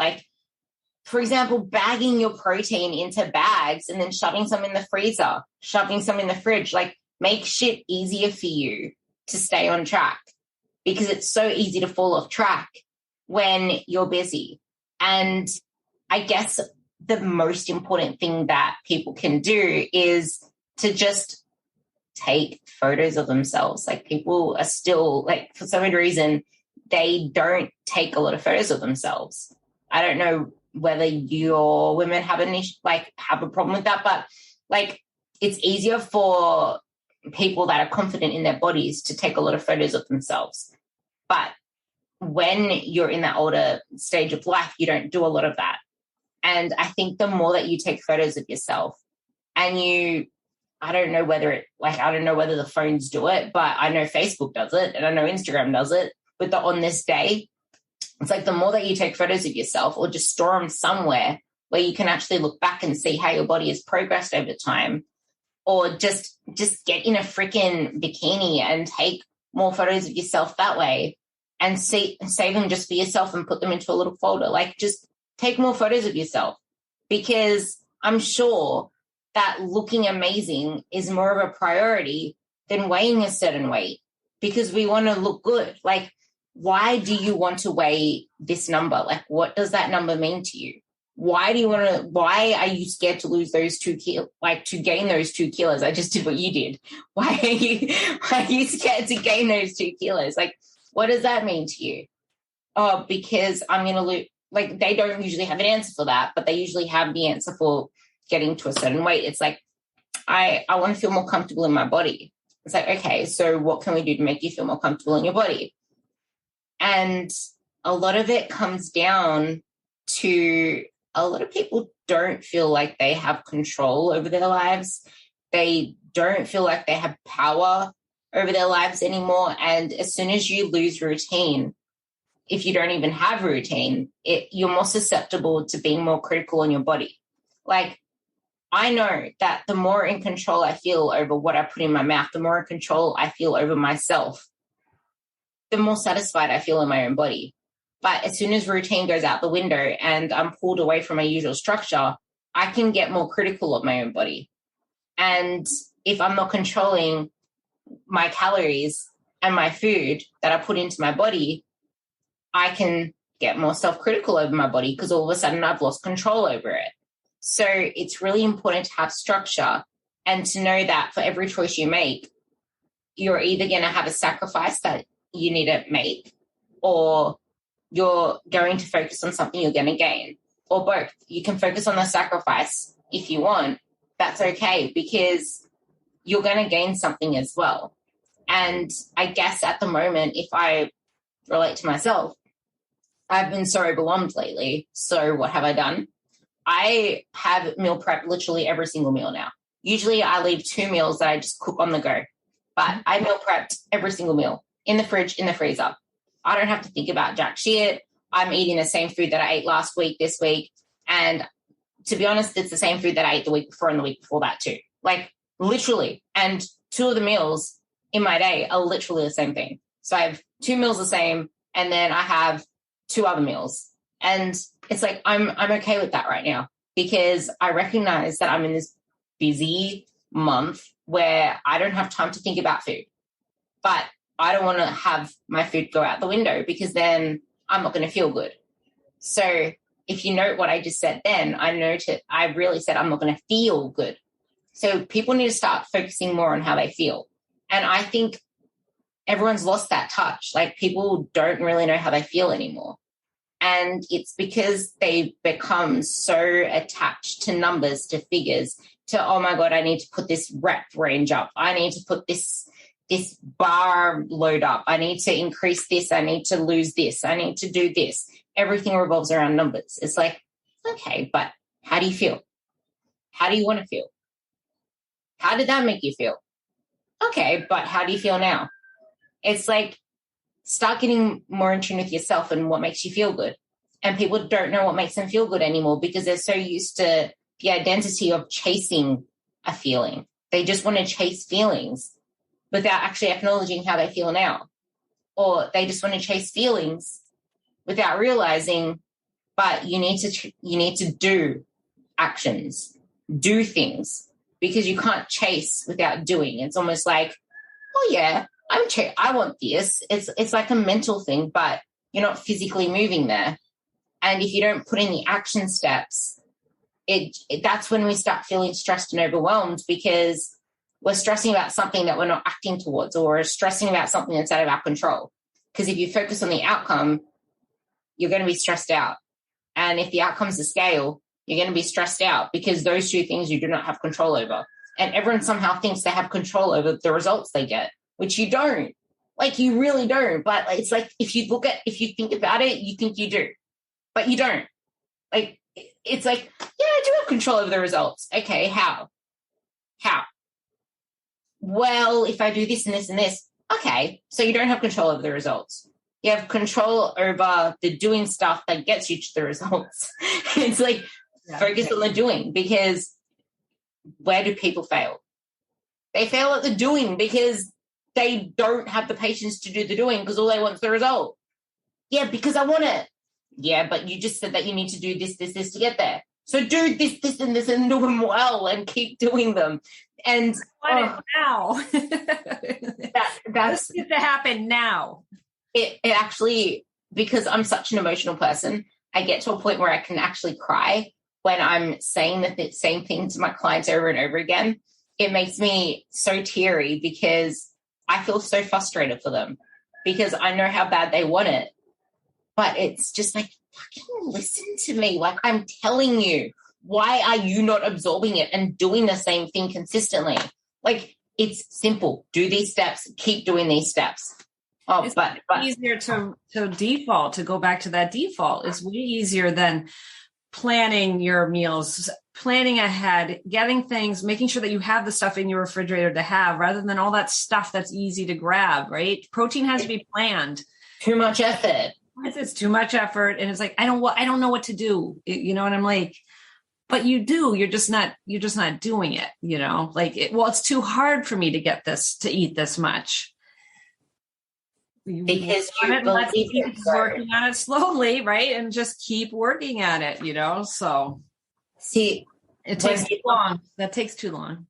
For example, bagging your protein into bags and then shoving some in the freezer, shoving some in the fridge. Make shit easier for you to stay on track, because it's so easy to fall off track when you're busy. And I guess the most important thing that people can do is to just take photos of themselves. People are still for some reason, they don't take a lot of photos of themselves. I don't know whether your women have have a problem with that, but it's easier for people that are confident in their bodies to take a lot of photos of themselves. But when you're in that older stage of life, you don't do a lot of that. And I think the more that you take photos of yourself and I don't know whether the phones do it, but I know Facebook does it and I know Instagram does it with the on this day. It's the more that you take photos of yourself or just store them somewhere where you can actually look back and see how your body has progressed over time, or just get in a freaking bikini and take more photos of yourself that way and save them just for yourself and put them into a little folder. Just take more photos of yourself, because I'm sure that looking amazing is more of a priority than weighing a certain weight, because we want to look good. Why do you want to weigh this number? What does that number mean to you? Why are you scared to lose those 2 kilos, to gain those 2 kilos? I just did what you did. Why are you scared to gain those 2 kilos? What does that mean to you? Oh, because I'm going to lose. They don't usually have an answer for that, but they usually have the answer for getting to a certain weight. It's I want to feel more comfortable in my body. It's okay, so what can we do to make you feel more comfortable in your body? And a lot of it comes down to a lot of people don't feel like they have control over their lives. They don't feel like they have power over their lives anymore. And as soon as you lose routine, if you don't even have routine, you're more susceptible to being more critical on your body. I know that the more in control I feel over what I put in my mouth, the more in control I feel over myself, the more satisfied I feel in my own body. But as soon as routine goes out the window and I'm pulled away from my usual structure, I can get more critical of my own body. And if I'm not controlling my calories and my food that I put into my body, I can get more self-critical over my body because all of a sudden I've lost control over it. So it's really important to have structure and to know that for every choice you make, you're either going to have a sacrifice that you need to make, or you're going to focus on something you're going to gain, or both. You can focus on the sacrifice if you want. That's okay, because you're going to gain something as well. And I guess at the moment, if I relate to myself, I've been so overwhelmed lately. So what have I done? I have meal prep literally every single meal now. Usually I leave 2 meals that I just cook on the go, but I meal prepped every single meal in the fridge, in the freezer. I don't have to think about jack shit. I'm eating the same food that I ate last week, this week. And to be honest, it's the same food that I ate the week before and the week before that too. Like literally. And 2 of the meals in my day are literally the same thing. So I have 2 meals the same, and then I have 2 other meals. And it's like, I'm okay with that right now, because I recognize that I'm in this busy month where I don't have time to think about food, but I don't want to have my food go out the window, because then I'm not going to feel good. So if you note what I just said, then I really said I'm not going to feel good. So people need to start focusing more on how they feel. And I think everyone's lost that touch. Like, people don't really know how they feel anymore. And it's because they become so attached to numbers, to figures, to, oh my God, I need to put this rep range up. I need to put this bar load up. I need to increase this. I need to lose this. I need to do this. Everything revolves around numbers. It's like, okay, but how do you feel? How do you want to feel? How did that make you feel? Okay, but how do you feel now? It's like, start getting more in tune with yourself and what makes you feel good. And people don't know what makes them feel good anymore, because they're so used to the identity of chasing a feeling. They just want to chase feelings without actually acknowledging how they feel now. Or they just want to chase feelings without realizing, but you need to do actions, do things, because you can't chase without doing. It's almost like, oh yeah, I want this. It's like a mental thing, but you're not physically moving there. And if you don't put in the action steps, that's when we start feeling stressed and overwhelmed, because we're stressing about something that we're not acting towards, or we're stressing about something that's out of our control. Because if you focus on the outcome, you're going to be stressed out. And if the outcome's the scale, you're going to be stressed out, because those 2 things you do not have control over. And everyone somehow thinks they have control over the results they get, which you don't. Like, you really don't. But it's like, if you think about it, you think you do, but you don't. Like, it's like, yeah, I do have control over the results. Okay, how? Well, if I do this and this and this. Okay, so you don't have control over the results. You have control over the doing stuff that gets you to the results. It's like, focus on the doing, because where do people fail? They fail at the doing because they don't have the patience to do the doing, because all they want is the result. Yeah, because I want it. Yeah, but you just said that you need to do this to get there. So do this, and this, and do them well, and keep doing them. And I want it now. That's going to happen now. It actually, because I'm such an emotional person, I get to a point where I can actually cry when I'm saying the same thing to my clients over and over again. It makes me so teary, because I feel so frustrated for them, because I know how bad they want it. But it's just like, fucking listen to me. Like, I'm telling you, why are you not absorbing it and doing the same thing consistently? Like, it's simple. Do these steps. Keep doing these steps. Oh, it's but easier to default, to go back to that default. It's way easier than planning your meals, planning ahead, getting things, making sure that you have the stuff in your refrigerator to have, rather than all that stuff that's easy to grab, right? Protein has to be planned. Too much effort. It's too much effort. And it's like, I don't know what to do. You know what I'm like? but you're just not doing it, it's too hard for me to eat this much. Because let's keep working on it slowly, right? And just keep working at it, so see, it takes too long. That takes too long.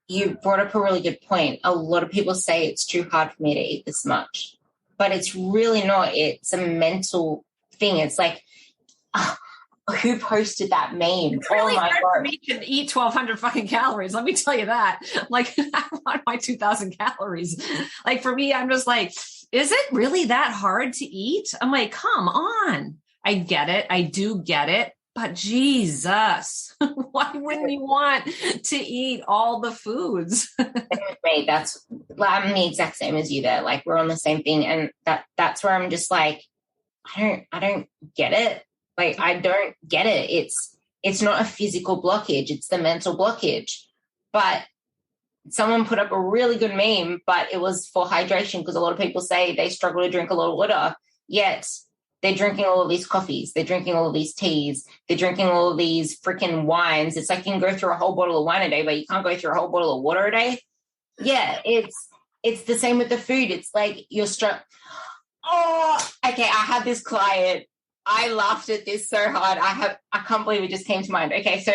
You brought up a really good point. A lot of people say it's too hard for me to eat this much, but it's really not. It's a mental thing. It's like, who posted that meme? It's really hard God. For me to eat 1,200 fucking calories. Let me tell you that. Like, I want my 2,000 calories. Like, for me, I'm just like, is it really that hard to eat? I'm like, come on. I get it. I do get it. But Jesus, why wouldn't you want to eat all the foods? I'm the exact same as you there. Like, we're on the same thing. And that's where I'm just like, I don't get it. Like, I don't get it. It's not a physical blockage. It's the mental blockage. But someone put up a really good meme, but it was for hydration, because a lot of people say they struggle to drink a lot of water, yet they're drinking all of these coffees. They're drinking all of these teas. They're drinking all of these freaking wines. It's like you can go through a whole bottle of wine a day, but you can't go through a whole bottle of water a day. Yeah, it's the same with the food. It's like you're okay, I had this client. I laughed at this so hard. I can't believe it just came to mind. Okay, so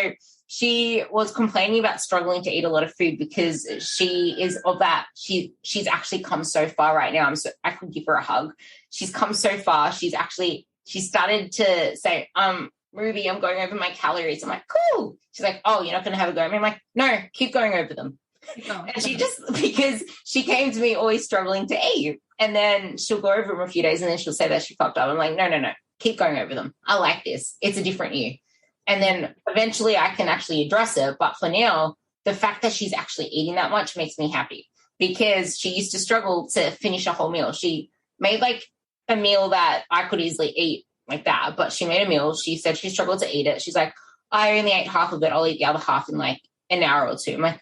she was complaining about struggling to eat a lot of food because she is of that. She's actually come so far right now. I could give her a hug. She's come so far. She started to say, Ruby, I'm going over my calories. I'm like, cool. She's like, oh, you're not going to have a go at me? I'm like, no, keep going over them. And she just, because she came to me always struggling to eat, and then she'll go over them a few days and then she'll say that she fucked up. I'm like, no, keep going over them. I like this. It's a different you. And then eventually I can actually address it. But for now, the fact that she's actually eating that much makes me happy, because she used to struggle to finish a whole meal. She made like a meal that I could easily eat like that, but she made a meal. She said she struggled to eat it. She's like, I only ate half of it. I'll eat the other half in like an hour or two. I'm like,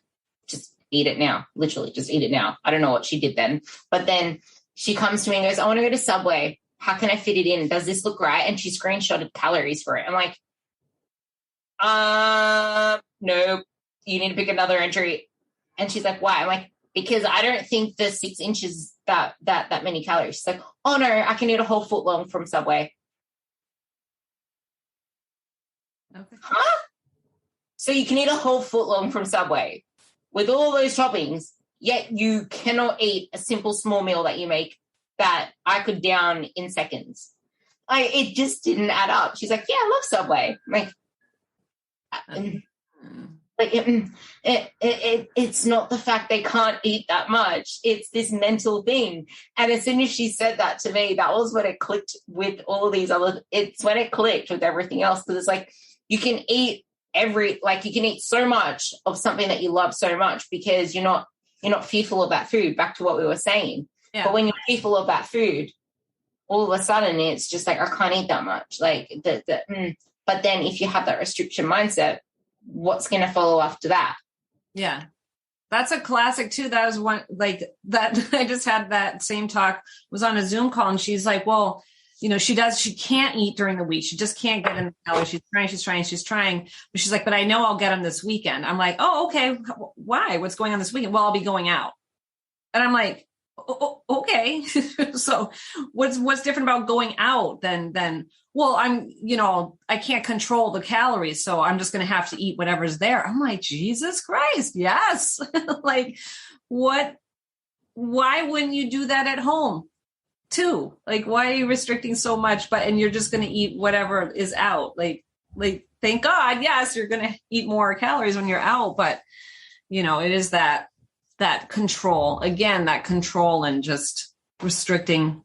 just eat it now. Literally, just eat it now. I don't know what she did then. But then she comes to me and goes, I want to go to Subway. How can I fit it in? Does this look right? And she screenshotted calories for it. I'm like, nope, you need to pick another entry. And she's like, why? I'm like, because I don't think the 6 inches that many calories. She's like, oh no, I can eat a whole foot long from Subway. Okay. Huh? So you can eat a whole foot long from Subway with all those toppings, yet you cannot eat a simple small meal that you make that I could down in seconds. It just didn't add up. She's like, yeah, I love Subway. I'm like, it's not the fact they can't eat that much. It's this mental thing. And as soon as she said that to me, that was when it clicked with all these other, it's when it clicked with everything else. Because it's like, you can eat you can eat so much of something that you love so much, because you're not fearful of that food, back to what we were saying. Yeah. But when you're fearful of that food, all of a sudden it's just like, I can't eat that much. Like but then if you have that restriction mindset, what's going to follow after that? Yeah. That's a classic too. That was one like that. I just had that same talk, was on a Zoom call, and she's like, well, she can't eat during the week. She just can't get in the calories. She's trying. But she's like, but I know I'll get them this weekend. I'm like, oh, okay. Why? What's going on this weekend? Well, I'll be going out. And I'm like, okay. So what's different about going out than, well, I can't control the calories, so I'm just going to have to eat whatever's there. I'm like, Jesus Christ. Yes. Like, why wouldn't you do that at home too? Like, why are you restricting so much, and you're just going to eat whatever is out? Like, thank God. Yes, you're going to eat more calories when you're out, but it is that control, again, that control and just restricting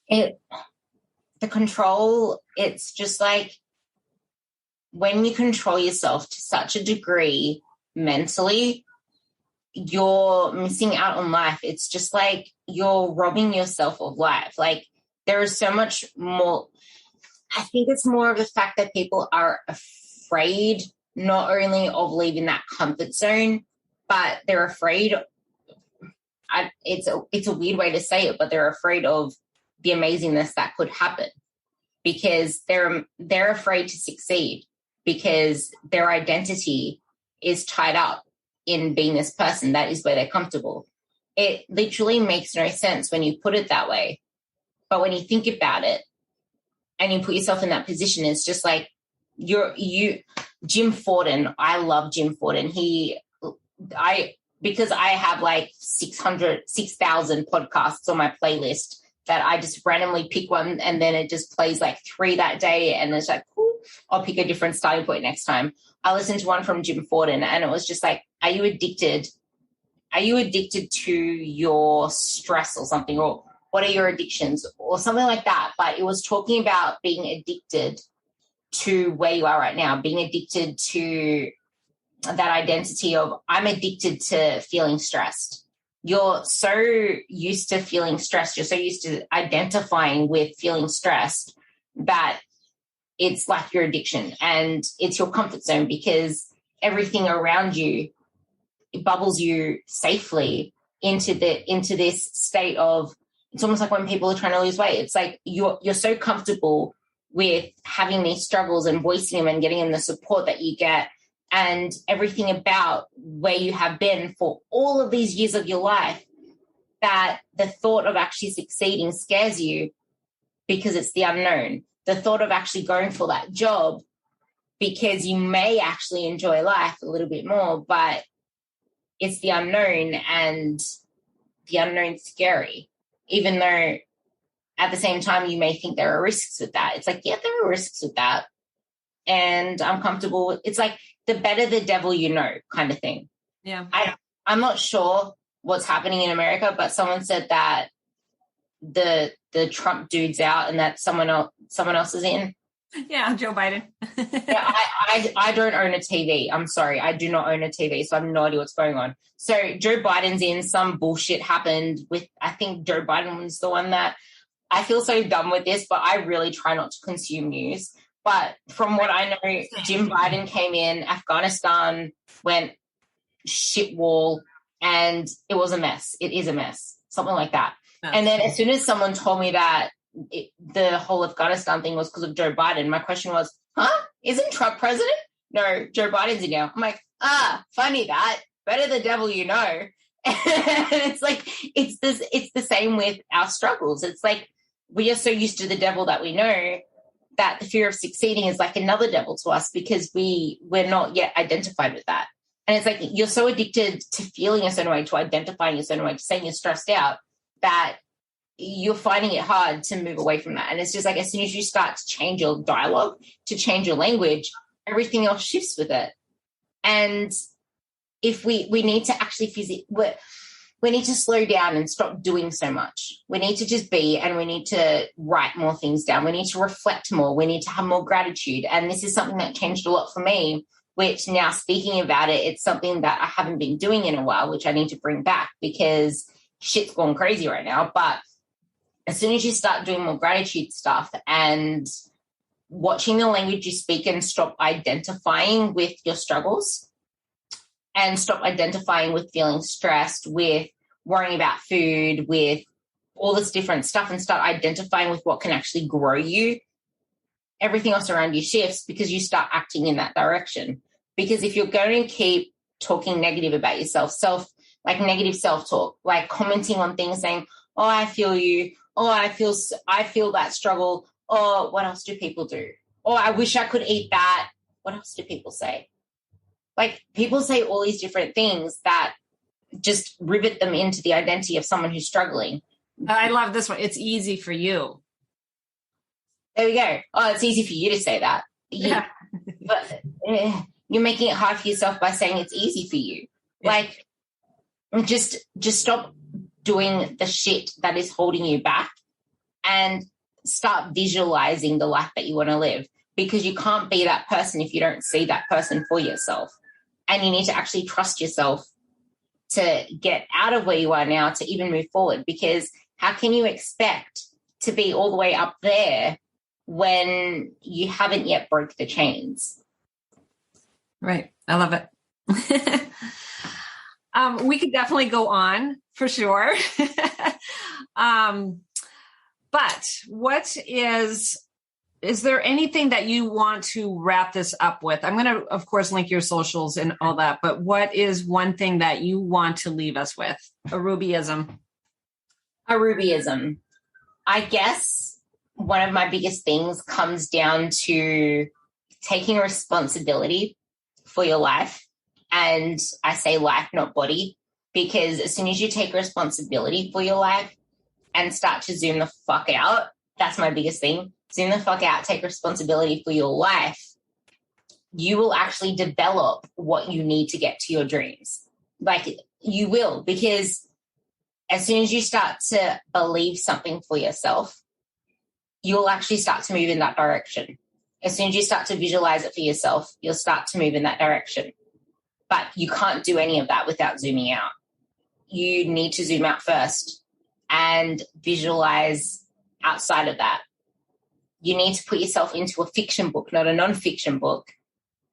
it. The control, it's just like when you control yourself to such a degree mentally, you're missing out on life. It's just like you're robbing yourself of life. Like, there is so much more. I think it's more of the fact that people are afraid not only of leaving that comfort zone, but they're afraid. It's a weird way to say it, but they're afraid of the amazingness that could happen, because they're afraid to succeed. because their identity is tied up in being this person. That is where they're comfortable. It literally makes no sense when you put it that way. But when you think about it and you put yourself in that position, it's just like Jim Forden. I love Jim Forden. Because I have like 6,000 podcasts on my playlist that I just randomly pick one and then it just plays like 3 that day. And it's like, cool, I'll pick a different starting point next time. I listened to one from Jim Forden and it was just like, are you addicted? Are you addicted to your stress or something? Or what are your addictions or something like that? But it was talking about being addicted to where you are right now, being addicted to that identity of I'm addicted to feeling stressed. You're so used to feeling stressed. You're so used to identifying with feeling stressed that it's like your addiction and it's your comfort zone because everything around you bubbles you safely into this state of, it's almost like when people are trying to lose weight. It's like you're so comfortable with having these struggles and voicing them and getting them the support that you get and everything about where you have been for all of these years of your life that the thought of actually succeeding scares you because it's the unknown. The thought of actually going for that job because you may actually enjoy life a little bit more, but it's the unknown and the unknown's scary, even though at the same time you may think there are risks with that. It's like, yeah, there are risks with that. And I'm comfortable. It's like the better the devil you know kind of thing. Yeah. I'm not sure what's happening in America, but someone said that the Trump dude's out and that someone else is in. Yeah, Joe Biden. Yeah, I don't own a TV. I'm sorry. I do not own a TV, so I have no idea what's going on. So Joe Biden's in, some bullshit happened with, I think Joe Biden was the one that, I feel so dumb with this, but I really try not to consume news. But from what I know, Jim Biden came in, Afghanistan went shit wall, and it was a mess. It is a mess, something like that. And then as soon as someone told me that the whole Afghanistan thing was because of Joe Biden, my question was, isn't Trump president? No, Joe Biden's in now. I'm like, funny that. Better the devil you know. And it's like, it's the same with our struggles. It's like we are so used to the devil that we know that the fear of succeeding is like another devil to us because we're not yet identified with that. And it's like you're so addicted to feeling a certain way, to identifying a certain way, to saying you're stressed out, that you're finding it hard to move away from that. And it's just like as soon as you start to change your dialogue, to change your language, everything else shifts with it. And if we need to actually we need to slow down and stop doing so much. We need to just be, and we need to write more things down. We need to reflect more. We need to have more gratitude. And this is something that changed a lot for me, which now speaking about it, it's something that I haven't been doing in a while, which I need to bring back because shit's gone crazy right now. But as soon as you start doing more gratitude stuff and watching the language you speak and stop identifying with your struggles and stop identifying with feeling stressed, with worrying about food, with all this different stuff, and start identifying with what can actually grow you, everything else around you shifts because you start acting in that direction. Because if you're going to keep talking negative about yourself, like negative self-talk, like commenting on things saying, oh, I feel you, oh, I feel that struggle, oh, what else do people do? Oh, I wish I could eat that. What else do people say? Like people say all these different things that just rivet them into the identity of someone who's struggling. I love this one. It's easy for you. There we go. Oh, it's easy for you to say that. Yeah. But you're making it hard for yourself by saying it's easy for you. Yeah. Like just stop doing the shit that is holding you back and start visualizing the life that you want to live, because you can't be that person if you don't see that person for yourself. And you need to actually trust yourself to get out of where you are now to even move forward, because how can you expect to be all the way up there when you haven't yet broke the chains? Right. I love it. We could definitely go on for sure. But what is, is there anything that you want to wrap this up with? I'm going to, of course, link your socials and all that, but what is one thing that you want to leave us with? A Rubyism. A Rubyism. I guess one of my biggest things comes down to taking responsibility for your life. And I say life, not body, because as soon as you take responsibility for your life and start to zoom the fuck out, that's my biggest thing. Zoom the fuck out, take responsibility for your life. You will actually develop what you need to get to your dreams. Like you will, because as soon as you start to believe something for yourself, you'll actually start to move in that direction. As soon as you start to visualize it for yourself, you'll start to move in that direction. But you can't do any of that without zooming out. You need to zoom out first and visualize outside of that. You need to put yourself into a fiction book, not a non-fiction book.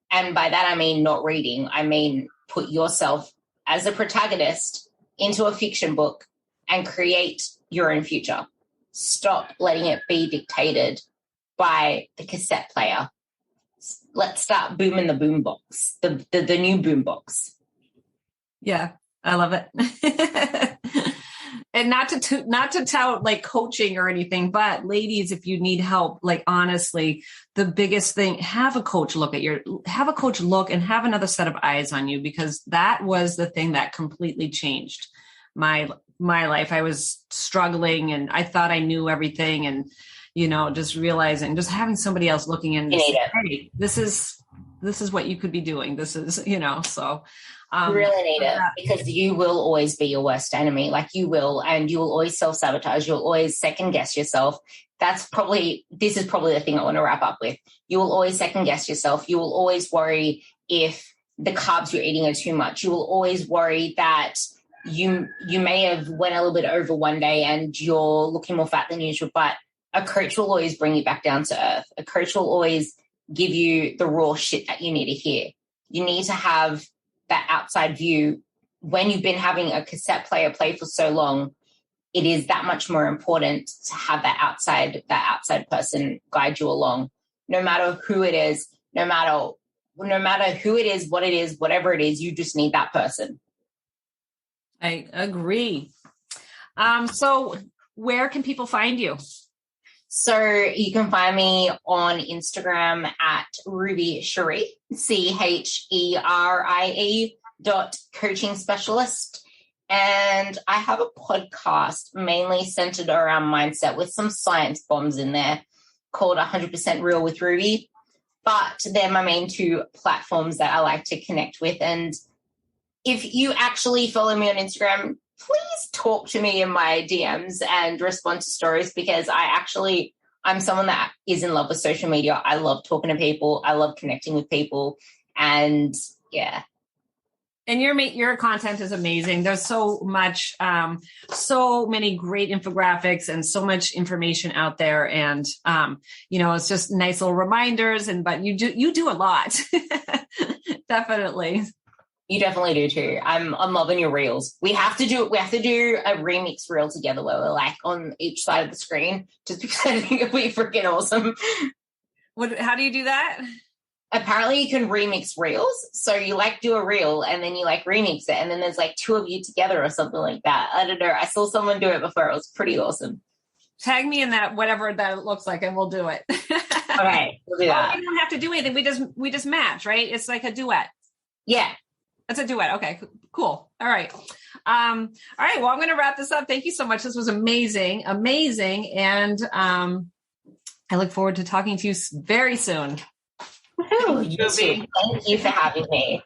And by that, I mean not reading. I mean put yourself as a protagonist into a fiction book and create your own future. Stop letting it be dictated by the cassette player. Let's start booming the boombox, the new boombox. Yeah, I love it. And not to tout like coaching or anything, but ladies, if you need help, like honestly, the biggest thing, have a coach look and have another set of eyes on you, because that was the thing that completely changed my life. I was struggling and I thought I knew everything, and just realizing, just having somebody else looking in, hey, this is what you could be doing. This is, so. You really need it, because you will always be your worst enemy. Like you will, and you will always self-sabotage. You'll always second guess yourself. This is probably the thing I want to wrap up with. You will always second guess yourself. You will always worry if the carbs you're eating are too much. You will always worry that you may have went a little bit over one day and you're looking more fat than usual, but a coach will always bring you back down to earth. A coach will always give you the raw shit that you need to hear. You need to have that outside view. When you've been having a cassette player play for so long, it is that much more important to have that outside person guide you along. No matter who it is, no matter who it is, what it is, whatever it is, you just need that person. I agree. So where can people find you? So you can find me on Instagram at Ruby Cherie, CHERIE .coaching specialist. And I have a podcast mainly centered around mindset with some science bombs in there called 100% Real with Ruby. But they're my main two platforms that I like to connect with. And if you actually follow me on Instagram, please talk to me in my DMs and respond to stories, because I'm someone that is in love with social media. I love talking to people. I love connecting with people. And yeah. And your content is amazing. There's so much, so many great infographics and so much information out there. And, it's just nice little reminders. But you do a lot. Definitely. You definitely do too. I'm loving your reels. We have to do a remix reel together where we're like on each side of the screen, just because I think it'd be freaking awesome. How do you do that? Apparently you can remix reels. So you do a reel and then you remix it. And then there's two of you together or something like that. I don't know. I saw someone do it before. It was pretty awesome. Tag me in that, whatever that looks like, and we'll do it. Okay. We'll do that. We don't have to do anything. We just match, right? It's like a duet. Yeah. That's a duet. Okay, cool. All right. All right. Well, I'm going to wrap this up. Thank you so much. This was amazing. And I look forward to talking to you very soon. Thank you for having me.